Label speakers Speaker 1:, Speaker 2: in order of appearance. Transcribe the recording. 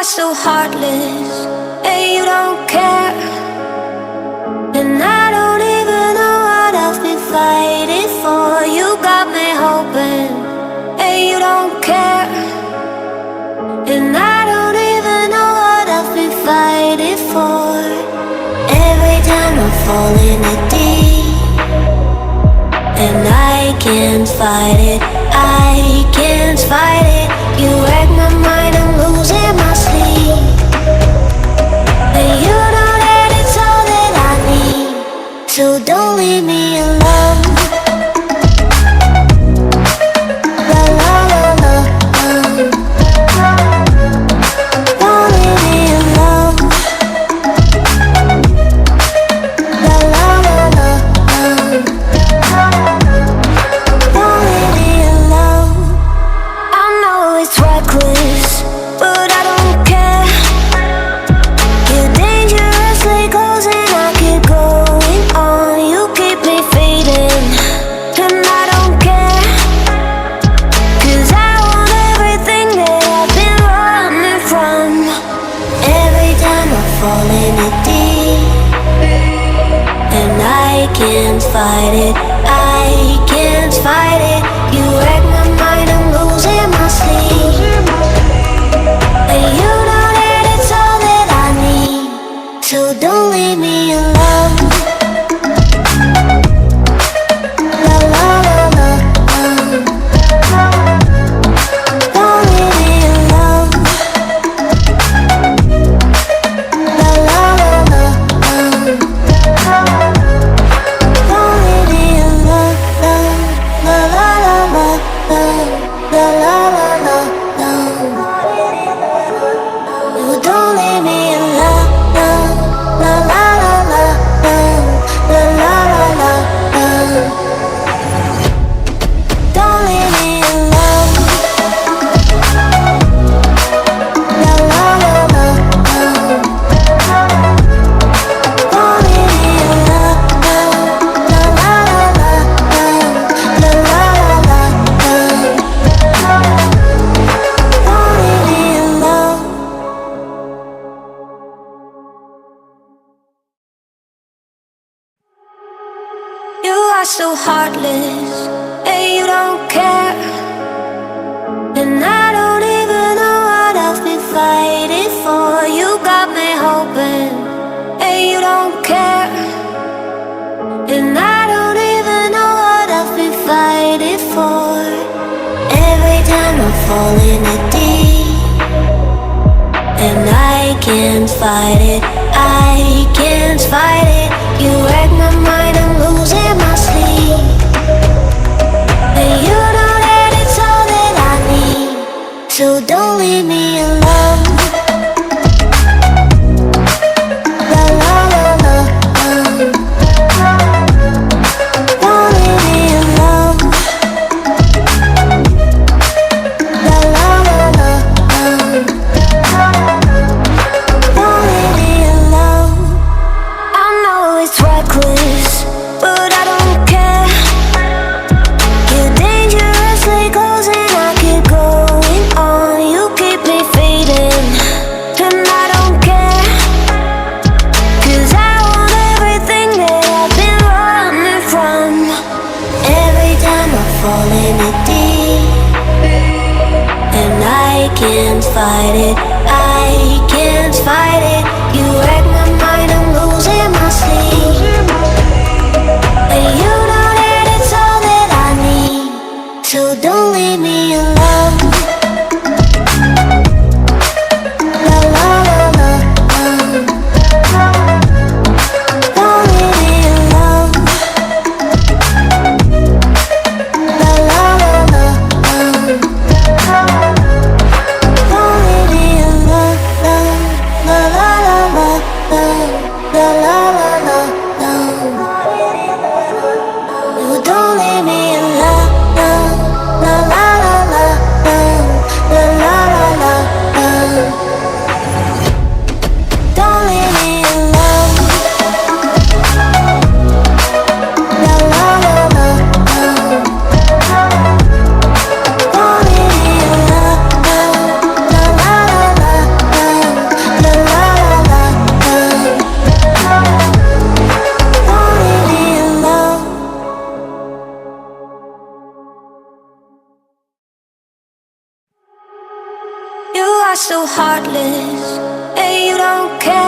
Speaker 1: are so heartless, and you don't care. And I don't even know what I've been fighting for. You got me hoping, and you don't care. And I don't even know what I've been fighting for. Every time I fall in the deep, and I can't fight it, I can't fight it. You wreck my mind, I'm losing my sleep. And you know that it's all that I need, so don't leave me alone. La la la la, don't leave me alone. La la la la, don't leave me alone. I know it's reckless, but I don't care. You're dangerously close and I keep going on. You keep me fading, and I don't care. 'Cause I want everything that I've been running from. Every time I fall in the deep, and I can't fight it, I can't fight it. You wreck my mind, I'm losing my sleep. And you know that it's all that I need, so don't leave me alone. La la la la, don't leave me alone. La la la la, don't leave me alone. La la la la, la la la la, you don't leave me alone. La la la la, la la la la, don't leave me alone. La la la la, don't leave me alone. La la la la, la la la la, don't leave me alone. You are so heartless, and you don't care. And I don't even know what I've been fighting for. You got me hoping, and you don't care. And I don't even know what I've been fighting for. Every time I fall in the deep, and I can't fight it, I can't fight it. You wreck my mind, I'm losing my sleep. And you know that it's all that I need, so don't leave me alone. La la la la, don't leave me alone. La la la la, don't leave me alone. I know it's reckless, but I don't care. You're dangerously close and I keep going on. You keep me fading, and I don't care. 'Cause I want everything that I've been running from. Every time I fall in the deep, and I can't fight it, I can't fight it. You wreck my mind, I'm losing my sleep. And you know that it's all that I need, so don't leave me alone. La la la la, don't leave me alone. La la la la, don't leave me alone. La la heartless, and you don't care.